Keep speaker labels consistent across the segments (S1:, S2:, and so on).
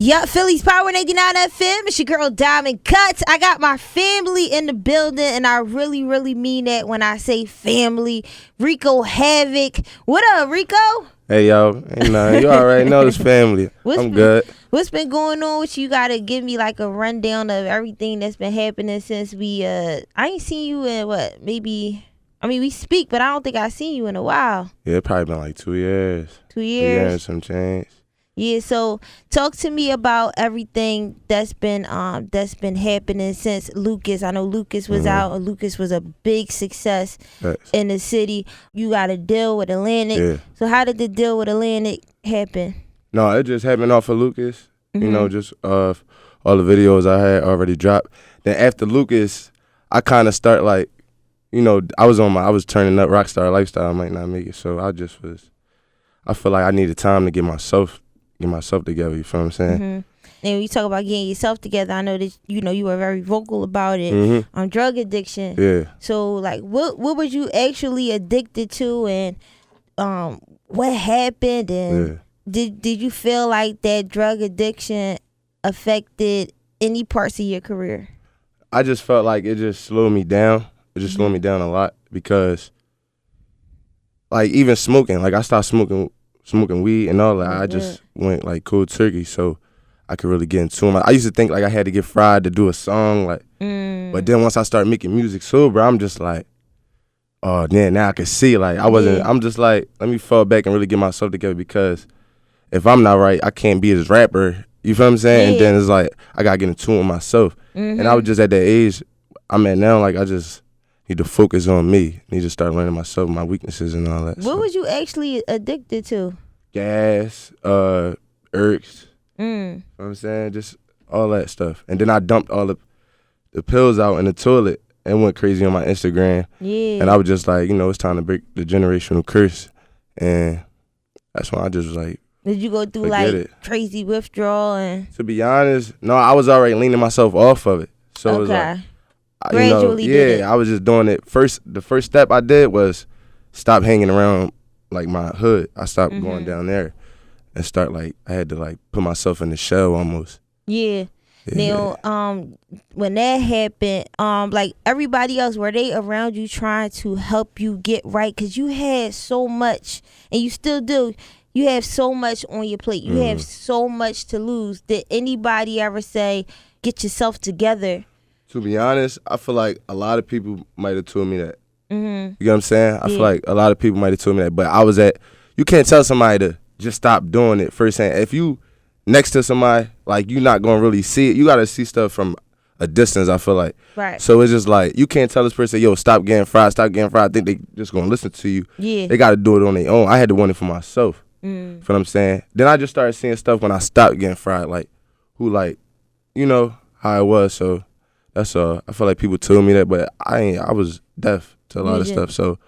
S1: Yup, Philly's Power 89 FM. It's your girl Diamond Cuts. I got my family in the building, and I really, really mean that when I say family. Reco Havoc. What up, Rico?
S2: Hey, yo. Hey, nah, you already know this family. I'm good.
S1: What's been going on with you? You got to give me like a rundown of everything that's been happening since I ain't seen you in what, maybe, we speak, but I don't think I seen you in a while.
S2: Yeah, it probably been like 2 years.
S1: 2 years?
S2: 2 years and some change.
S1: Yeah, so talk to me about everything that's been happening since Lucas. I know Lucas was out, and Lucas was a big success in the city. You got a deal with Atlantic.
S2: Yeah.
S1: So how did the deal with Atlantic happen?
S2: No, it just happened off of Lucas. You know, just all the videos I had already dropped. Then after Lucas, I kind of start like, you know, I was turning up rockstar lifestyle. I might not make it, so I feel like I needed time to get myself together, you feel what I'm saying?
S1: And when you talk about getting yourself together, I know that, you know, you were very vocal about it on drug addiction.
S2: Yeah.
S1: So, like, what was you actually addicted to, and what happened, and did you feel like that drug addiction affected any parts of your career?
S2: I just felt like it just slowed me down. It just slowed me down a lot because, like, even smoking, like, I stopped smoking weed and all that. I just went like cold turkey, so I could really get into them. I used to think like I had to get fried to do a song, like, but then once I started making music sober, I'm just like, oh, man, now I can see, like, I'm just like, let me fall back and really get myself together, because if I'm not right, I can't be this rapper, you feel what I'm saying? And then it's like, I gotta get in tune with myself. And I was just at that age I'm at now, like, I just need to focus on me. Need to start learning myself, my weaknesses and all that.
S1: What was you actually addicted to?
S2: Gas, irks. You know what I'm saying? Just all that stuff. And then I dumped all the pills out in the toilet and went crazy on my Instagram. Yeah. And I was just like, you know, it's time to break the generational curse. And that's when I just was like,
S1: did you go through crazy withdrawal? And
S2: to be honest, no, I was already leaning myself off of it. So it was like,
S1: gradually did it.
S2: I was just doing it. The first step I did was stop hanging around like my hood. I stopped going down there and start like, I had to like put myself in the shell almost.
S1: Yeah. Now, when that happened, like everybody else, were they around you trying to help you get right? Because you had so much, and you still do. You have so much on your plate. You have so much to lose. Did anybody ever say, get yourself together?
S2: To be honest, I feel like a lot of people might have told me that. You know what I'm saying? I feel like a lot of people might have told me that. But you can't tell somebody to just stop doing it firsthand. If you next to somebody, like, you're not going to really see it. You got to see stuff from a distance, I feel like.
S1: Right.
S2: So it's just like, you can't tell this person, yo, stop getting fried, stop getting fried. I think they just going to listen to you. Yeah. They got to do it on their own. I had to want it for myself. You know what I'm saying? Then I just started seeing stuff when I stopped getting fried, like, who, like, you know, how it was. So that's all. I feel like people told me that, but I was deaf to a lot of stuff. So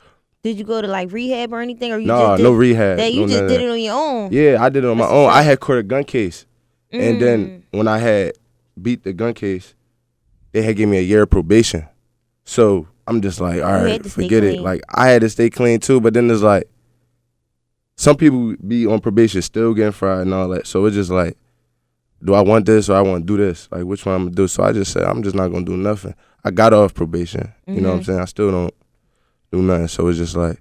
S1: did you go to like rehab or anything, or you
S2: no rehab?
S1: You just did it on your own.
S2: Yeah, I did it on my own. I had caught a gun case, and then when I had beat the gun case, they had gave me a year of probation. So I'm just like, all right, forget it. Like, I had to stay clean too, but then there's like, some people be on probation still getting fried and all that. So it's just like, do I want this or I want to do this? Like, which one I'm going to do? So I just said, I'm just not going to do nothing. I got off probation. You know what I'm saying? I still don't do nothing. So it's just like.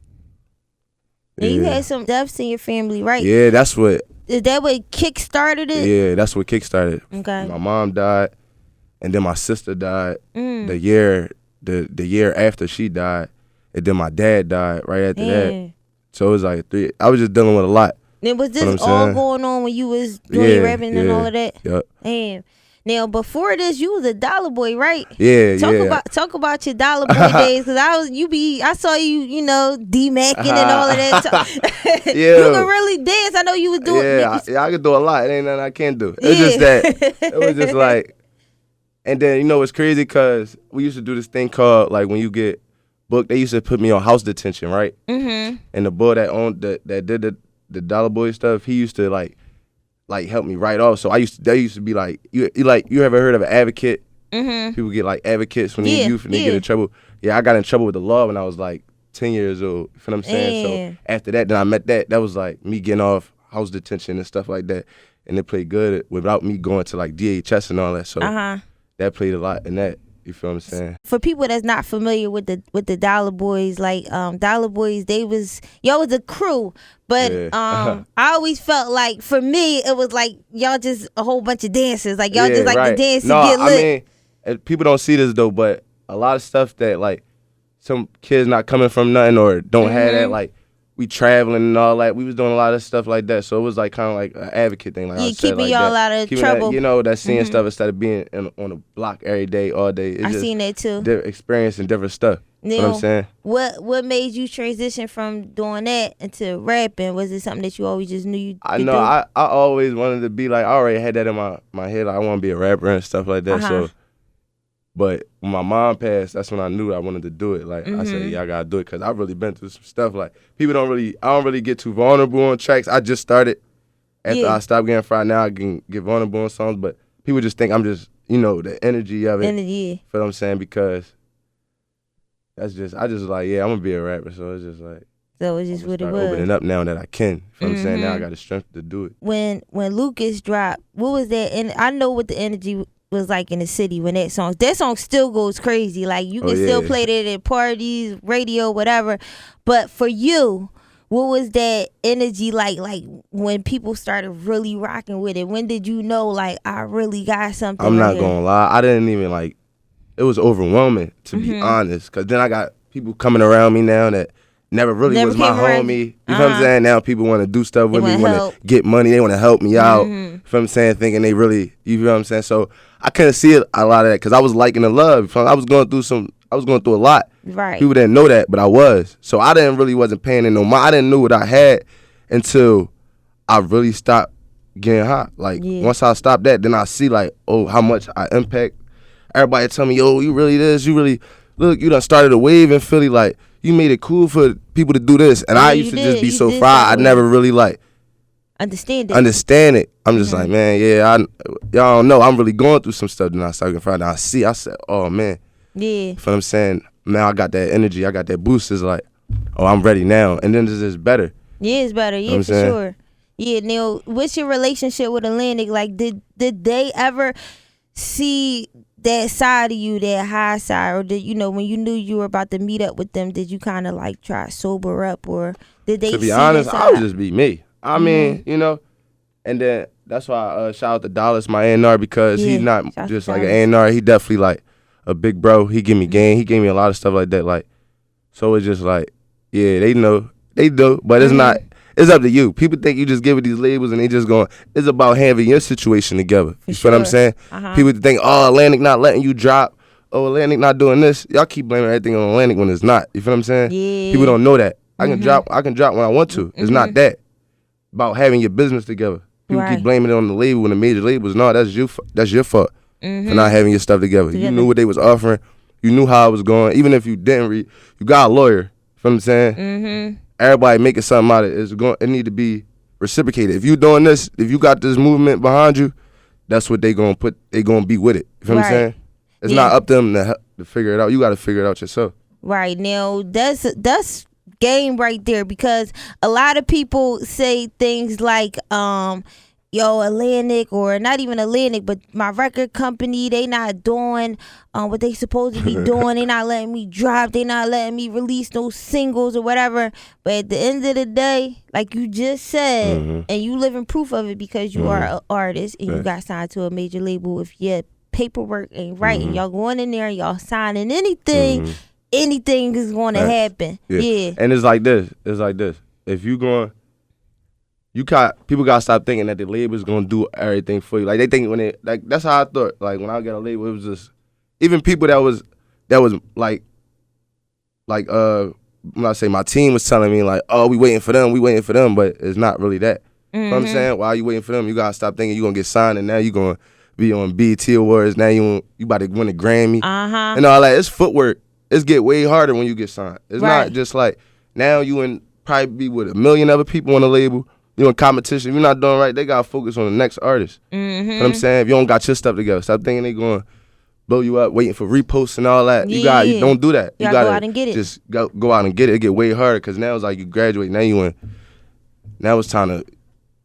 S1: And you had some deaths in your family, right?
S2: Yeah, that's what.
S1: Is that what kick-started it?
S2: Yeah, that's what kick-started.
S1: Okay.
S2: My mom died, and then my sister died the year after she died, and then my dad died right after that. So it was like I was just dealing with a lot.
S1: And was this all going on when you was doing your rapping and all of that?
S2: Yep.
S1: Damn. Now, before this, you was a dollar boy, right?
S2: Yeah,
S1: Talk about your dollar boy days, because I saw you, you know, D-macking and all of that. You could really dance. I know you was doing.
S2: Yeah, I could do a lot. It ain't nothing I can't do. It's just that it was just like, and then, you know, it's crazy because we used to do this thing called, like, when you get booked, they used to put me on house detention, right? And the boy that did the dollar boy stuff, he used to like help me right off. So they used to be like, you ever heard of an advocate? People get like advocates when they're youth and they get in trouble. Yeah, I got in trouble with the law when I was like 10 years old. You know what I'm saying? So after that, then I met that was like me getting off house detention and stuff like that. and it played good without me going to like DHS and all that. So that played a lot in that. You feel what I'm saying?
S1: For people that's not familiar with the Dollar Boys, like Dollar Boys, y'all was a crew, but I always felt like for me it was like y'all just a whole bunch of dancers, like y'all just like to dance to get lit.
S2: I mean, people don't see this though, but a lot of stuff that like some kids not coming from nothing or don't have that, like we traveling and all that. We was doing a lot of stuff like that, so it was like kind of like an advocate thing. Like
S1: keeping like y'all out of trouble.
S2: That seeing stuff instead of being on a block every day, all day. It's just
S1: seen that too.
S2: Experiencing different stuff.
S1: Now,
S2: you know what I'm saying?
S1: What made you transition from doing that into rapping? Was it something that you always just knew you
S2: I know.
S1: do?
S2: I always wanted to be like, I already had that in my head. Like, I want to be a rapper and stuff like that. So, but when my mom passed, that's when I knew I wanted to do it. Like I said, I gotta do it because I've really been through some stuff. Like I don't really get too vulnerable on tracks. I just started after I stopped getting fried. Now I can get vulnerable on songs, but people just think I'm just the energy of it. Feel what I'm saying? Because I just like I'm gonna be a rapper. So it's just like.
S1: So it's just what it was.
S2: Opening up now that I can. Feel what I'm saying? Now I got the strength to do it.
S1: When Lucas dropped, what was that? And I know what the energy was like in the city when that song still goes crazy. Like you can still play that at parties, radio, whatever. But for you, what was that energy like when people started really rocking with it? When did you know like I really got something?
S2: I'm not gonna lie, I didn't even it was overwhelming to be honest, because then I got people coming around me now that never was my homie. You know what I'm saying? Now people want to do stuff with me, want to get money, they want to help me out. You know what I'm saying? Thinking they really, you know what I'm saying? So I couldn't see a lot of that because I was liking the love. I was going through a lot.
S1: Right.
S2: People didn't know that, but I was. So I wasn't paying it no mind. I didn't know what I had until I really stopped getting hot. Like once I stopped that, then I see like, oh, how much I impact. Everybody tell me, yo, you really this, you really, look, you done started a wave in Philly, like, you made it cool for people to do this. And I used to just be so fried, I never really like understand it. I'm just like, man, y'all don't know. I'm really going through some stuff. Then I started getting fried. And I said, oh man.
S1: Yeah.
S2: You know what I'm saying? Now I got that energy, I got that boost. It's like, oh, I'm ready now. And then this is better.
S1: Yeah, it's better. Yeah, for sure. Yeah, Neil, what's your relationship with Atlantic? Like, did they ever see that side of you, that high side, or did when you knew you were about to meet up with them, did you kind of like try to sober up, or did they?
S2: To be honest, I would just be me. I mean, and then that's why I shout out to Dallas, my A&R, because he's not just like an A&R. He definitely like a big bro. He give me game. He gave me a lot of stuff like that. Like, so it's just like, yeah, they know, they do, but it's not. It's up to you. People think you just give it these labels and they just going, it's about having your situation together. You feel what I'm saying? People think, oh, Atlantic not letting you drop. Oh, Atlantic not doing this. Y'all keep blaming everything on Atlantic when it's not. You feel what I'm saying?
S1: Yeah.
S2: People don't know that. I can drop when I want to. It's not that. About having your business together. People keep blaming it on the label when the major labels. No, that's your fault for not having your stuff together. You knew what they was offering. You knew how it was going. Even if you didn't read, you got a lawyer. You feel what I'm saying? Everybody making something out of it. It need to be reciprocated. If you doing this, if you got this movement behind you, that's what they gonna put. They gonna be with it. You feel what I'm saying? It's not up to them to figure it out. You got to figure it out yourself.
S1: Right now, that's game right there, because a lot of people say things like, yo, Atlantic, or not even Atlantic, but my record company, they not doing what they supposed to be doing. They not letting me drop. They not letting me release no singles or whatever. But at the end of the day, like you just said, and you living proof of it because you are an artist and you got signed to a major label. If your paperwork ain't right and y'all going in there and y'all signing anything, anything is going to happen. Yeah.
S2: And it's like this. If you going... people gotta stop thinking that the label is gonna do everything for you. Like they think that's how I thought. Like when I got a label, it was just even people that was like when I say my team was telling me like, oh, we waiting for them, but it's not really that. You know what I'm saying? While you waiting for them, you gotta stop thinking you gonna get signed and now you gonna be on BET Awards. Now you about to win a Grammy and all that. It's footwork. It's get way harder when you get signed. It's not just like now you probably be with a million other people on the label. You in competition. If you're not doing right, they got to focus on the next artist. You know what I'm saying? If you don't got your stuff together, stop thinking they going to blow you up, waiting for reposts and all that. You don't do that. You got to
S1: go out and get it.
S2: Just go out and get it. It get way harder because now it's like you graduate. Now it's time to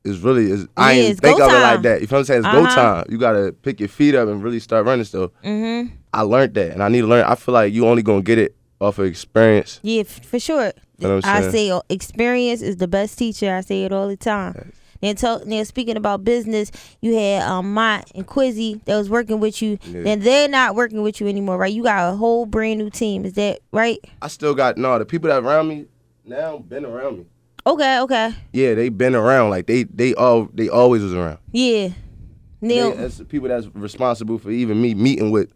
S2: I ain't
S1: it's
S2: think
S1: go
S2: of it like
S1: time.
S2: that. You feel what I'm saying? It's go time. You gotta pick your feet up and really start running still. I learned that, and I need to learn. I feel like you only gonna get it off of experience.
S1: Yeah, for sure.
S2: You know what I'm saying?
S1: I say experience is the best teacher. I say it all the time. Now speaking about business, you had Mont and Quizzy that was working with you.
S2: Yeah.
S1: And they're not working with you anymore, right? You got a whole brand new team. Is that right?
S2: I still got the people that around me now been around me.
S1: Okay.
S2: Yeah, they been around. Like they always was around.
S1: Yeah. Neil.
S2: That's the people that's responsible for even me meeting with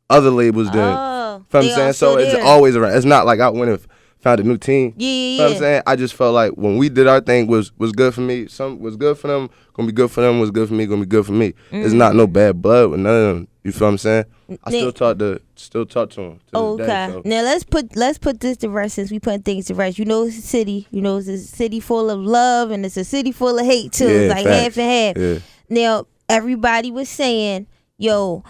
S2: other labels. Then,
S1: Oh,
S2: you know what I'm saying? So it's always around. It's not like I went and found a new team.
S1: Yeah.
S2: You know what I'm saying? I just felt like when we did our thing was good for me. Some was good for them, gonna be good for them. Was good for me, gonna be good for me. It's not no bad blood with none of them. You feel what I'm saying? I still talk to them.
S1: Okay.
S2: Day, so.
S1: Now let's put this to rest since we putting things to rest. You know it's a city. You know it's a city full of love and it's a city full of hate too.
S2: Yeah,
S1: It's like
S2: facts.
S1: half and half.
S2: Yeah.
S1: Now everybody was saying, "Yo,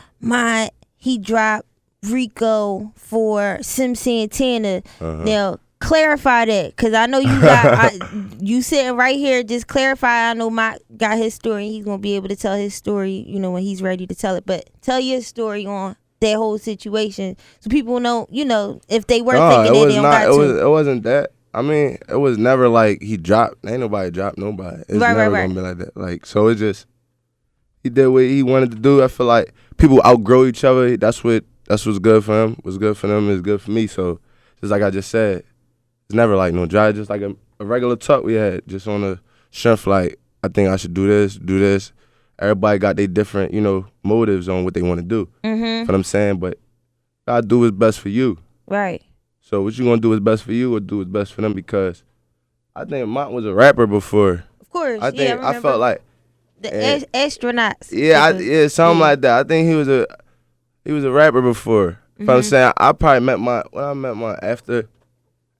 S1: he dropped Rico for Sim Santana." Now clarify that, cause I know you got you sitting right here. Just clarify. I know Mike got his story. And he's gonna be able to tell his story, when he's ready to tell it. But tell your story on that whole situation, so people know, if they were thinking that they don't got to.
S2: It wasn't that. I mean, it was never like he dropped. Ain't nobody dropped nobody. It's never gonna be like that. Like, so it just he did what he wanted to do. I feel like people outgrow each other. That's what's good for him. What's good for them is good for me. So just like I just said. It's never like no drive, just like a regular talk we had, just on the strength, like, I think I should do this. Everybody got their different, motives on what they want to do. You know what I'm saying? But God do what's best for you.
S1: Right.
S2: So what you gonna do is best for you or do what's best for them? Because I think Mont was a rapper before.
S1: Of course.
S2: I think I felt like
S1: the astronauts.
S2: Yeah, something like that. I think he was a rapper before. You know what I'm saying? I probably met Mont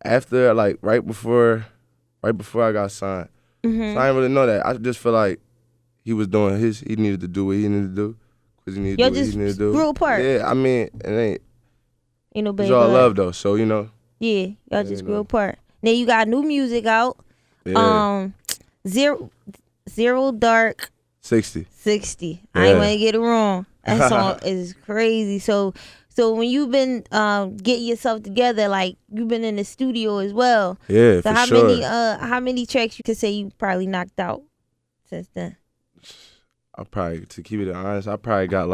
S2: after like right before I got signed. So I didn't really know that. I just feel like he was doing he needed to do what he needed to do. Because he needed to do what he needed to do.
S1: Grew apart.
S2: Yeah, I mean, it
S1: ain't no
S2: it's all love though, so
S1: Yeah, y'all just grew apart. Now you got new music out.
S2: Yeah.
S1: Zero Dark
S2: 60.
S1: I ain't want to get it wrong. That song is crazy. So when you've been getting yourself together, like you've been in the studio as well.
S2: Yeah,
S1: so
S2: for sure.
S1: How many tracks you could say you probably knocked out since then?
S2: To keep it honest, I probably got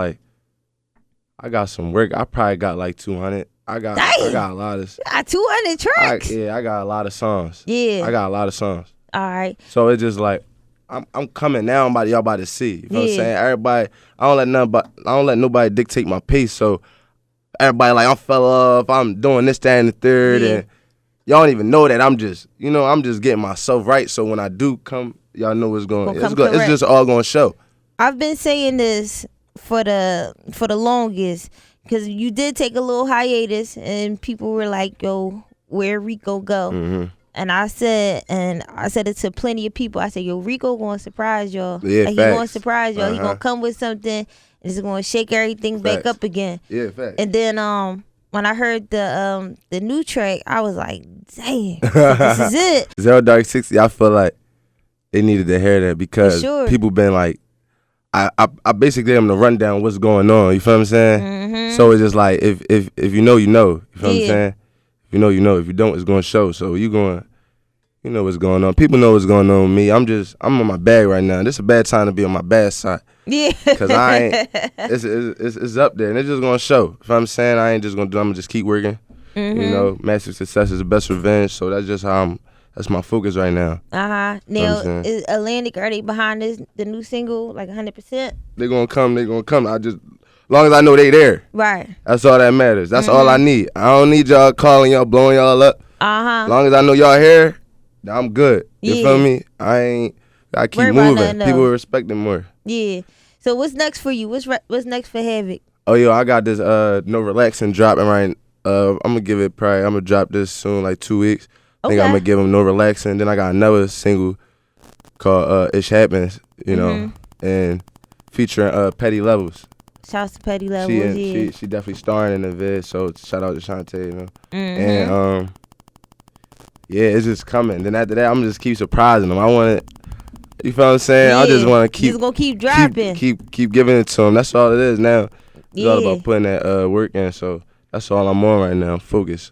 S2: I got some work. I probably got like 200. I got a lot of.
S1: You got 200 tracks.
S2: I got a lot of songs.
S1: Yeah.
S2: I got a lot of songs.
S1: All right.
S2: So it's just like I'm coming now. Y'all about to see. You know what I'm saying? Everybody, I don't let nobody dictate my pace. So everybody like I'm fell off. I'm doing this, that, and the third, and y'all don't even know that I'm just getting myself right. So when I do come, y'all know what's going. It's just all going to show.
S1: I've been saying this for the longest because you did take a little hiatus, and people were like, "Yo, where Rico go?"
S2: Mm-hmm.
S1: And I said it to plenty of people. I said, "Yo, Rico gonna surprise y'all.
S2: Yeah,
S1: he gonna surprise y'all. He gonna come with something, and it's gonna shake everything back up again."
S2: Yeah, facts.
S1: And then when I heard the new track, I was like, "Damn, this is it."
S2: Zero Dark 60. I feel like they needed to hear that because people been like, I basically gave them the rundown what's going on. You feel what I'm saying?
S1: Mm-hmm.
S2: So it's just like if you know, you know. You feel what I'm saying? If you know, you know. If you don't, it's gonna show. So you know what's going on. People know what's going on with me. I'm on my bag right now. This is a bad time to be on my bad side.
S1: Yeah.
S2: Cause I ain't. It's up there, and it's just gonna show. If I'm saying I ain't just gonna do, I'm gonna just keep working.
S1: Mm-hmm.
S2: Massive success is the best revenge. So that's just how that's my focus right now.
S1: Now, is Atlantic, are they behind the new single, like 100%?
S2: They gonna come. As long as I know they there.
S1: Right.
S2: That's all that matters. That's all I need. I don't need y'all calling y'all, blowing y'all up. As long as I know y'all here, I'm good. You feel me? I keep moving. People will respect them more.
S1: Yeah. So what's next for you? What's next for Havoc?
S2: Oh, yo, I got this No Relaxing dropping right. I'm gonna drop this soon, like 2 weeks. I think I'm gonna give them No Relaxing. Then I got another single called It Happens, and featuring Petty Levels.
S1: Shouts to Petty Levels.
S2: She definitely starring in the vid, so shout out to Shantae, And it's just coming. Then after that, I'm just keep surprising them. I want You feel what I'm saying? I just want to
S1: just gonna keep dropping.
S2: Keep giving it to him. That's all it is now. It's all
S1: Yeah.
S2: about putting that work in. So that's all I'm on right now. I'm focused.